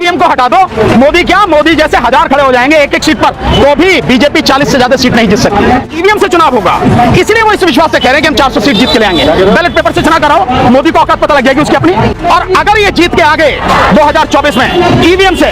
EVM को हटा दो, मोदी क्या, मोदी जैसे हजार खड़े हो जाएंगे एक एक सीट पर, तो भी बीजेपी 40 से ज्यादा सीट नहीं जीत सकती। ईवीएम से चुनाव होगा, इसलिए वो इस विश्वास से कह रहे हैं कि हम 400 सीट जीत के ले आएंगे। बैलेट पेपर से चुनाव कराओ, मोदी को औकात पता लग जाएगी उसकी अपनी। और अगर ये जीत के आगे 2024 में ईवीएम से,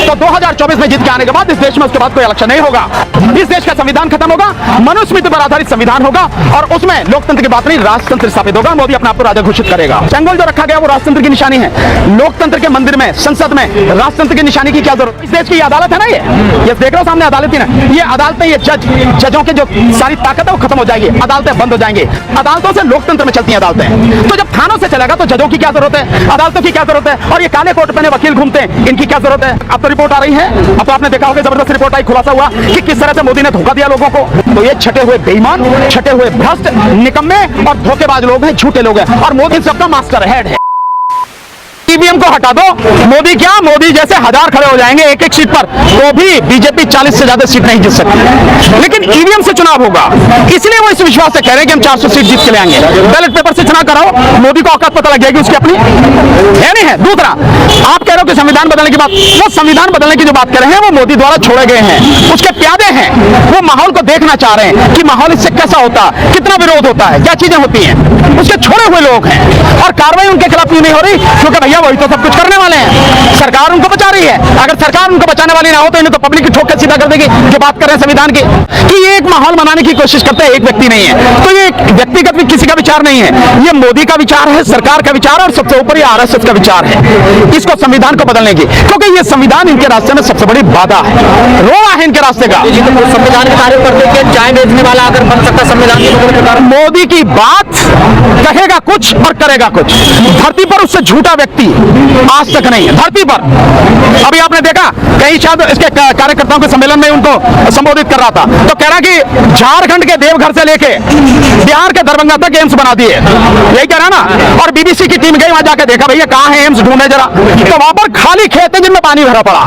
तो 2024 में जीत के आने के बाद इस देश में उसके बाद कोई इलेक्शन नहीं होगा। इस देश का संविधान खत्म होगा, मनुस्मृति पर आधारित संविधान होगा, और उसमें लोकतंत्र की बात नहीं, राजतंत्र स्थापित होगा। मोदी अपने आप को राजा घोषित करेगा। सिंबल जो रखा गया वो राजतंत्र की निशानी है। लोकतंत्र के मंदिर में, संसद में राजतंत्र की निशानी की क्या जरूरत? इस देश की अदालत है ना, ये देख रहे हो सामने अदालत ही ना, ये अदालतें, ये जजों के जो सारी ताकत है वो खत्म हो जाएगी, अदालतें बंद हो जाएंगी। अदालतों से लोकतंत्र में चलती हैं अदालतें। तो जब थानों से चलेगा तो जजों की क्या जरूरत है, अदालतों की क्या जरूरत है? और ये काले कोट पहने वकील घूमते हैं, इनकी क्या जरूरत है? अब तो रिपोर्ट आ रही है, अब तो आपने देखा होगा, जबरदस्त रिपोर्ट आई, खुलासा हुआ कि किस तरह से मोदी ने धोखा दिया लोगों को। तो ये छटे हुए बेईमान, छटे हुए भ्रष्ट, निकम्मे और धोखेबाज लोग हैं, झूठे लोग हैं, और मोदी सबका मास्टर हेड है। ईवीएम को हटा दो, मोदी क्या, मोदी जैसे हजार खड़े हो जाएंगे एक एक सीट पर, तो भी बीजेपी 40 से ज्यादा सीट नहीं जीत सकती। लेकिन ईवीएम से चुनाव होगा, इसलिए वो इस विश्वास से कह रहे हैं कि हम 400 सीट जीत के ले आएंगे। बैलेट पेपर से चुनाव कराओ, मोदी को औकात पता लग जाएगी उसकी अपनी, है नहीं है? दूसरा, आप कह रहे हो कि संविधान बदलने की बात, वो संविधान बदलने की जो बात कर रहे हैं वो मोदी द्वारा छोड़े गए हैं, उसके प्यादे हैं। वो माहौल को देखना चाह रहे हैं कि माहौल इससे कैसा होता, कितना विरोध होता है, क्या चीजें होती हैं, उसके छोड़े हुए लोग हैं। और कार्रवाई उनके खिलाफ क्यों नहीं हो रही? क्योंकि भैया वही तो सब कुछ करने वाले हैं, सरकार उनको बचा रही है। अगर सरकार उनको बचाने वाली ना हो तो इन्हें तो पब्लिक की ठोक के सीधा कर देगी। जो बात कर रहे हैं संविधान की, कि ये एक माहौल बनाने की कोशिश करते हैं, एक व्यक्ति नहीं है, तो ये व्यक्तिगत भी किसी का विचार नहीं है, ये मोदी का विचार है, सरकार का विचार, और सबसे ऊपर ये आरएसएस का विचार है, इसको संविधान को बदलने की। क्योंकि ये संविधान इनके रास्ते में सबसे बड़ी बाधा है, रोड़ा है इनके रास्ते का। संविधान की तारीफ करते हैं, चाय बेचने वाला अगर बन सकता संविधान, मोदी की बात कहेगा कुछ और करेगा कुछ। धरती पर उससे झूठा व्यक्ति आज तक नहीं है, धरती पर। अभी आपने देखा कहीं शायद इसके कार्यकर्ताओं के सम्मेलन में उनको संबोधित कर रहा था, तो कह रहा कि झारखंड के देवघर से लेके बिहार के दरभंगा तक एम्स बना दिए, यही कह रहा ना। और बीबीसी की टीम गई वहां जाके देखा, भैया कहां है एम्स, ढूंढे जरा, तो वहां पर खाली खेत है जिनमें पानी भरा पड़ा,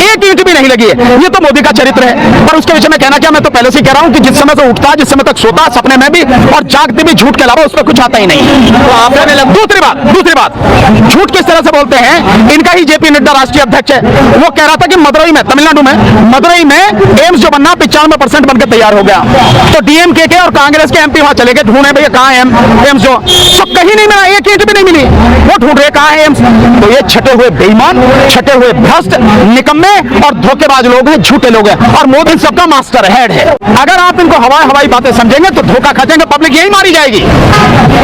एक ईंट भी नहीं लगी है। ये तो मोदी का चरित्र है। पर उसके विषय में कहना क्या, मैं तो पहले से कह रहा हूं कि जिस समय से उठता, जिस समय तक सोता, सपने में भी और जागते भी झूठ के अलावा उस पर कुछ आता ही नहीं। तो आपने दूसरी बात, झूठ किस तरह से बोलते हैं, इनका ही जेपी नड्डा राष्ट्रीय अध्यक्ष है, वो कह रहा था कि मदुरई में, तमिलनाडु में मदुरई में एम्स जो बनना 95% बनकर तैयार हो गया। तो डीएमके के और कांग्रेस के एमपी वहां चले गए, ढूंढे भैया कहां है एम्स, जो सब कहीं नहीं मिला, एक ईंट भी नहीं मिली, वो ढूंढ रहे कहां है एम्स। तो ये छटे हुए बेईमान, छटे हुए भ्रष्ट, निकम्मे और धोखेबाज लोग हैं, झूठे लोग हैं, और मोदी सबका मास्टर हेड है। अगर आप इनको हवाई बातें समझेंगे तो धोखा खा जाएंगे, पब्लिक यही मारी जाएगी।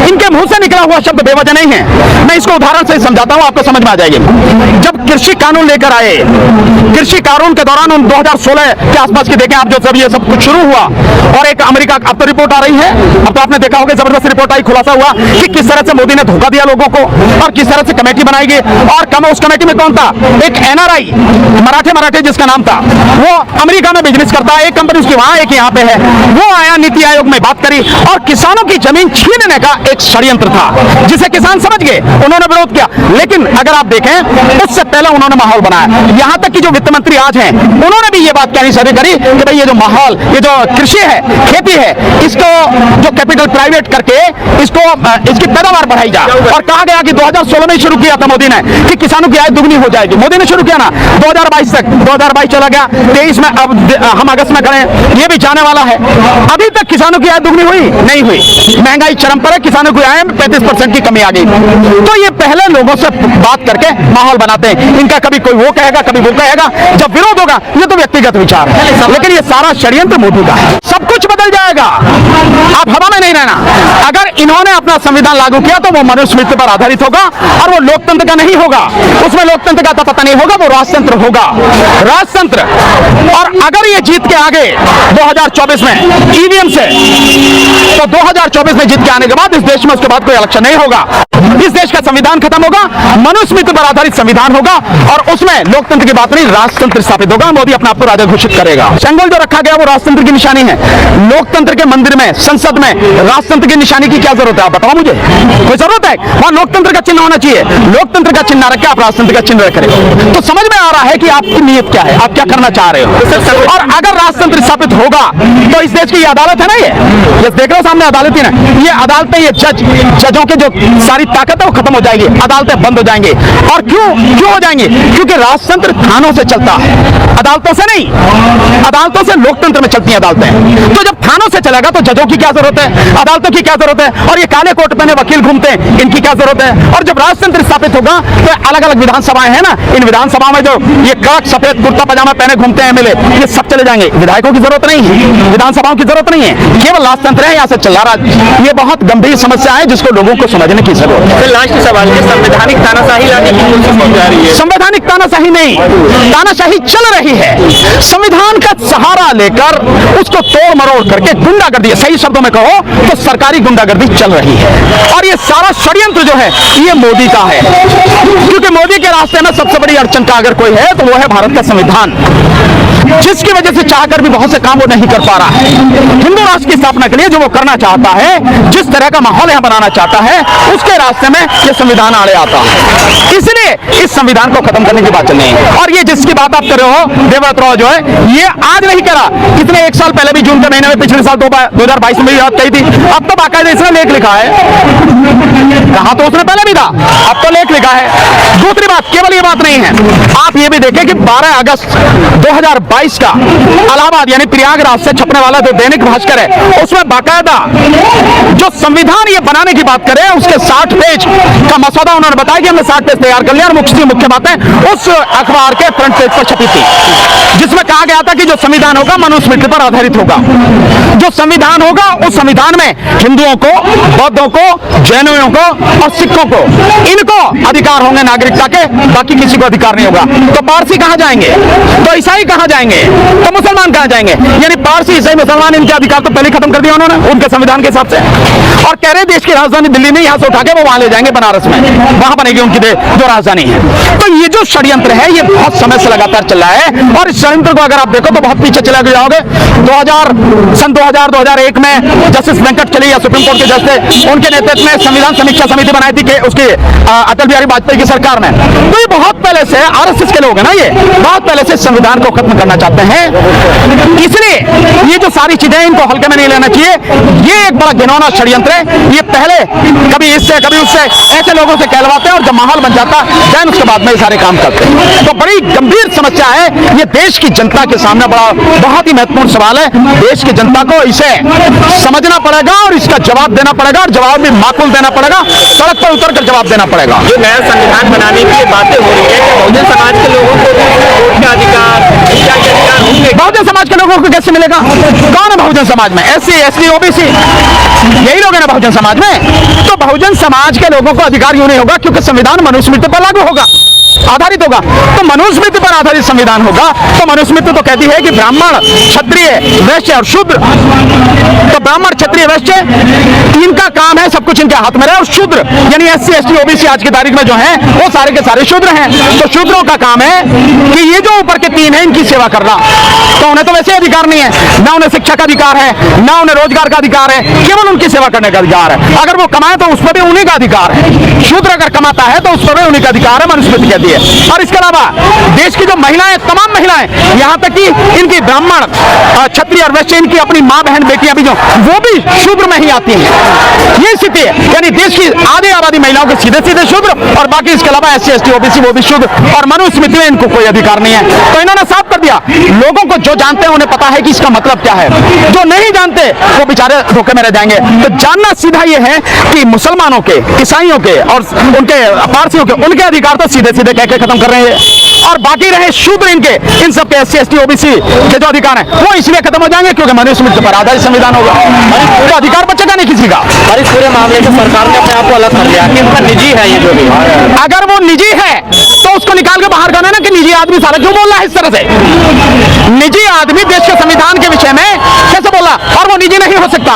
इनके मुंह से निकला हुआ शब्द बेवजह नहीं है। मैं इसको उदाहरण से समझाता हूं, आपको समझ में आ जाएगी। जब कृषि कानून लेकर आए, कृषि कानून के दौरान 2016 के आसपास की देखें आप, जो सब ये सब कुछ शुरू हुआ, और एक अमेरिका, अब तो रिपोर्ट आ रही है, अब तो आपने देखा होगा, जबरदस्त रिपोर्ट आई, खुलासा हुआ कि किस तरह से मोदी ने धोखा दिया लोगों को, और किस तरह से कमेटी बनाई गई। और उस कमेटी में कौन था? एक एनआरआई, मराठे जिसका नाम था, वो अमेरिका में बिजनेस करता है, एक कंपनी उसकी वहां, एक यहाँ पे है, वो आया, नीति आयोग में बात करी, और किसानों की जमीन छीनने का एक षड्यंत्र था, जिसे किसान समझ गए, उन्होंने विरोध किया। लेकिन अगर आप देखें, उससे पहले उन्होंने माहौल बनाया। यहां तक कि जो वित्त मंत्री आज हैं, उन्होंने भी ये बात कहनी शुरू करी कि भाई ये जो माहौल, ये जो कृषि है, खेती है, इसको जो कैपिटल प्राइवेट करके इसको इसकी पैदावार बढ़ाई जाए। और कहा गया कि 2016 में शुरू किया था मोदी ने कि किसानों की आय दुगनी हो जाएगी। मोदी ने शुरू किया ना, 2022 तक, 2022 चला गया, 23 में, अब हम अगस्त में खड़े हैं, ये भी जाने वाला है। अभी तक किसानों की आय दुगनी हुई नहीं हुई, महंगाई चरम पर है, किसानों की आय में 35% की कमी आ गई। तो ये पहले लोगों से बात करके माहौल बनाते हैं। इनका कभी कोई वो कहेगा, कभी वो कहेगा, जब विरोध होगा, ये तो व्यक्तिगत विचार है, लेकिन ये सारा षड्यंत्र मोदी का है। सब कुछ बदल जाएगा, आप हवा में नहीं रहना। अगर इन्होंने अपना संविधान लागू किया तो वो मनुस्मृति पर आधारित होगा, और वो लोकतंत्र का नहीं होगा, उसमें लोकतंत्र का तो पता नहीं होगा, वो राजतंत्र होगा, राजतंत्र। और अगर ये जीत के आगे 2024 में ईवीएम से, तो 2024 में जीत के आने के बाद इस देश में उसके बाद कोई इलेक्शन नहीं होगा। इस देश का संविधान खत्म होगा, मनुस्मृति पर आधारित संविधान होगा, और उसमें लोकतंत्र की बात नहीं, राजतंत्र स्थापित होगा। मोदी अपने आप को राजा घोषित करेगा। सिंबल जो रखा गया वो राजतंत्र की निशानी है। लोकतंत्र के मंदिर में, संसद में राजतंत्र की निशानी की क्या जरूरत है? आप बताओ मुझे, कोई जरूरत है? वहां लोकतंत्र का चिन्ह होना चाहिए। लोकतंत्र का चिन्ह रख के आप राजतंत्र का चिन्ह करें, तो समझ में आ रहा है कि आपकी नीयत क्या है, आप क्या करना चाह रहे हो। और अगर राजतंत्र स्थापित होगा तो इस देश की अदालत है ना, ये देख रहे हो सामने अदालत ही ना, ये अदालतें, ये जजों के जो सारी ताकत है वो खत्म हो जाएगी, अदालतें बंद हो जाएंगी। और क्यों? क्यों हो जाएंगे? क्योंकि राजतंत्र थानों से चलता है, अदालतों से नहीं। अदालतों से लोकतंत्र में चलती हैं अदालतें। तो जब थानों से चलेगा तो जजों की क्या जरूरत है, अदालतों की क्या जरूरत है? और ये काले कोट पहने वकील घूमते हैं, इनकी क्या जरूरत है? और जब राजतंत्र स्थापित होगा तो अलग अलग विधानसभाएं हैं ना, इन विधानसभाओं में जो ये कड़क सफेद कुर्ता पजामा पहने घूमते हैं एमएलए, ये सब चले जाएंगे। विधायकों की जरूरत नहीं है, विधानसभाओं की जरूरत नहीं है, केवल राजतंत्र है, यहाँ से चल रहा है। ये बहुत गंभीर समस्या है जिसको लोगों को समझने की जरूरत है। लास्ट सवाल है, संवैधानिक तानाशाही लाने की कोशिश की जा रही है। संवैधानिक तानाशाही नहीं, तानाशाही चल रही है। संविधान का सहारा लेकर उसको तोड़ मरोड़ करके गुंडागर्दी, सही शब्दों में कहो तो सरकारी गुंडागर्दी चल रही है। और ये सारा षड्यंत्र जो है ये मोदी का है, क्योंकि मोदी के रास्ते में सबसे बड़ी अड़चन का अगर कोई है तो वो है भारत का संविधान, जिसकी वजह से चाहकर भी बहुत से काम वो नहीं कर पा रहा है। हिंदू राष्ट्र की स्थापना के लिए जो वो करना चाहता है, जिस तरह का माहौल यहाँ बनाना चाहता है, उसके रास्ते में ये संविधान आड़े आता है। इसलिए इस संविधान को खत्म करने की बात चल रही है। और ये जिसकी बात आप कर रहे हो देवव्रत राव जो है, ये आज नहीं करा, इसने 1 साल पहले भी जून के महीने में पिछले साल 2022 में भी बात कही थी। अब तो बाकायदा इसने लेख लिखा है, कहा तो उसने पहले भी था, अब तो लेख लिखा है। दूसरी बात, केवल ये बात नहीं है, आप ये भी देखें कि 12 अगस्त 2022 का इलाहाबाद यानी प्रयागराज से छपने वाला जो दैनिक भास्कर है, उसमें बाकायदा जो संविधान ये बनाने की बात करें उसके 60 पेज का मसौदा उन्होंने बताया कि हमने 60 पेज तैयार कर लिया, और मुख्य बातें उस अखबार के फ्रंट पेज पर छपी थी, जिसमें कहा गया था कि जो संविधान होगा मनुस्मृति पर आधारित होगा। जो संविधान होगा उस संविधान में हिंदुओं को, बौद्धों को, जैनियों को और सिखों को, इनको अधिकार होंगे नागरिकता के, बाकी किसी को अधिकार नहीं होगा। तो पारसी कहां जाएंगे, तो ईसाई कहां जाएंगे, तो मुसलमान कहां जाएंगे? यानी पारसी, ईसाई, मुसलमान इनके अधिकार तो पहले खत्म कर दिया उन्होंने उनके संविधान के हिसाब से। और कह रहे देश की राजधानी दिल्ली में, यहां से उठा के वो वहां ले जाएंगे बनारस में, वहां बनेगी उनकी जो राजधानी है। तो ये जो षड्यंत्र है ये बहुत समय से लगातार चल रहा है, और इस षड्यंत्र को अगर आप देखो तो बहुत पीछे चले जाओगे। सन 2000-2001 में जस्टिस वेंकट चली या सुप्रीम कोर्ट के जज थे, उनके नेतृत्व में संविधान समीक्षा समिति बनाई थी कि उसकी अटल बिहारी वाजपेयी की सरकार में। तो ये बहुत पहले से आरएसएस के लोग हैं ना, ये बहुत पहले से संविधान को खत्म करना चाहते हैं। इसलिए ये जो सारी चीजें इनको हल्के में नहीं लेना चाहिए। ये एक बड़ा घिनौना षड्यंत्र है। ये पहले कभी इससे कभी उससे ऐसे लोगों से कहलवाते हैं, और जब माहौल बन जाता है उसके बाद में ये सारे काम करते हैं। तो बड़ी गंभीर समस्या है, ये देश की जनता के सामने बहुत ही महत्वपूर्ण सवाल है। देश की जनता को इसे समझना पड़ेगा और इसका जवाब देना पड़ेगा, और जवाब भी माकूल देना पड़ेगा, सड़क पर उतर कर जवाब देना पड़ेगा। जो नया संविधान बनाने की बातें हो रही है, बहुजन समाज के लोगों को वोट का अधिकार, शिक्षा के अधिकार होंगे। बहुजन समाज के लोगों को कैसे मिलेगा? कौन है बहुजन समाज में? SC, ST, OBC, यही लोग हैं ना बहुजन समाज में। तो बहुजन समाज के लोगों को अधिकार क्यों नहीं होगा? क्योंकि संविधान मनुस्मृति पर लागू होगा, आधारित होगा। तो मनुस्मृति पर आधारित संविधान होगा, तो मनुस्मृति तो कहती है कि ब्राह्मण, क्षत्रिय, वैश्य और शूद्र, तो ब्राह्मण, क्षत्रिय, वैश्य इनका काम है, सब कुछ इनके हाथ में रहे, और शूद्र यानी SC, ST, OBC आज की तारीख में जो है वो सारे के सारे शूद्र हैं। तो शूद्रों का काम है कि ये जो ऊपर के 3 हैं इनकी सेवा करना। तो उन्हें तो वैसे अधिकार नहीं है, ना उन्हें शिक्षा का अधिकार है, ना उन्हें रोजगार का अधिकार है, केवल उनकी सेवा करने का अधिकार है। अगर वो कमाए तो उस पर भी उन्हीं का अधिकार है। शूद्र अगर कमाता है तो उस पर भी उन्हीं का अधिकार है, मनुस्मृति कहती है। और इसके अलावा देश की जो महिलाएं, तमाम महिलाएं, यहाँ तक कि इनकी ब्राह्मण, क्षत्रिय और वैश्य, इनकी अपनी माँ बहन बेटियां भी जो वो भी शूद्र में ही आती हैं। ये स्थिति है, यानी देश की आधी आबादी महिलाओं के सीधे सीधे शूद्र, और बाकी इसके अलावा SC, ST, OBC वो भी शूद्र, और मनुस्मृति में इनको कोई अधिकार नहीं है। तो इन्होंने साफ कर दिया, लोगों को जो जानते हैं उन्हें पता है कि इसका मतलब क्या है, जो नहीं जानते वो बेचारे धोखे में रह जाएंगे। तो जानना सीधा ये है कि मुसलमानों के, ईसाइयों के और उनके पारसियों के, उनके अधिकार तो सीधे सीधे कह के खत्म कर रहे हैं, और बाकी रहे शूद्र इनके, इन सब के SC, ST, OBC के जो अधिकार हैं वो इसलिए खत्म हो जाएंगे क्योंकि मनुस्मृति पर आधारित संविधान होगा, तो अधिकार बचेगा नहीं किसी का। और इस पूरे मामले से सरकार ने अपने आप को अलग कर लिया कि इनका निजी है ये जो भी। अगर वो निजी है तो उसको निकाल के बाहर करना ना कि निजी आदमी सारा क्यों बोल रहा है इस तरह से। निजी आदमी देश के संविधान के विषय में कैसे बोला? और वो निजी नहीं हो सकता।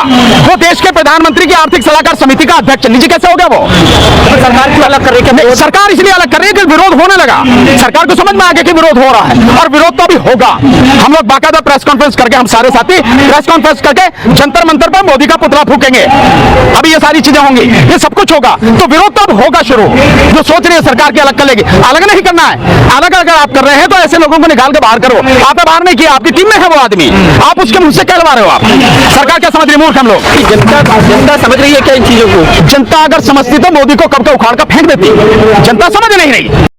वो देश के प्रधानमंत्री की आर्थिक सलाहकार समिति का अध्यक्ष, निजी कैसे हो गया वो? तो सरकार क्यों अलग कर रही है? सरकार इसलिए अलग कर रही है कि विरोध होने लगा, सरकार को समझ में आ गया कि विरोध हो रहा है, और विरोध तो अभी होगा। हम लोग बाकायदा प्रेस कॉन्फ्रेंस करके, हम सारे साथी प्रेस कॉन्फ्रेंस करके जंतर मंतर पर मोदी का पुतला फूकेंगे। अभी ये सारी चीजें होंगी, ये सब कुछ होगा, तो विरोध तो अब होगा शुरू। जो सोच रही है सरकार की अलग कर लेगी, अलग नहीं करना है। अलग अगर आप कर रहे हैं तो ऐसे लोगों को निकाल के बाहर करो। आपने बाहर नहीं किया, आपकी टीम में है वो आदमी, आप उसके मुंह से कहलवा रहे हो। आप सरकार क्या समझ रही है? मूर्ख हम लोग। जनता समझ रही है क्या इन चीजों को? जनता अगर समझती तो मोदी को कब का उखाड़ कर फेंक देती। जनता समझ नहीं रही।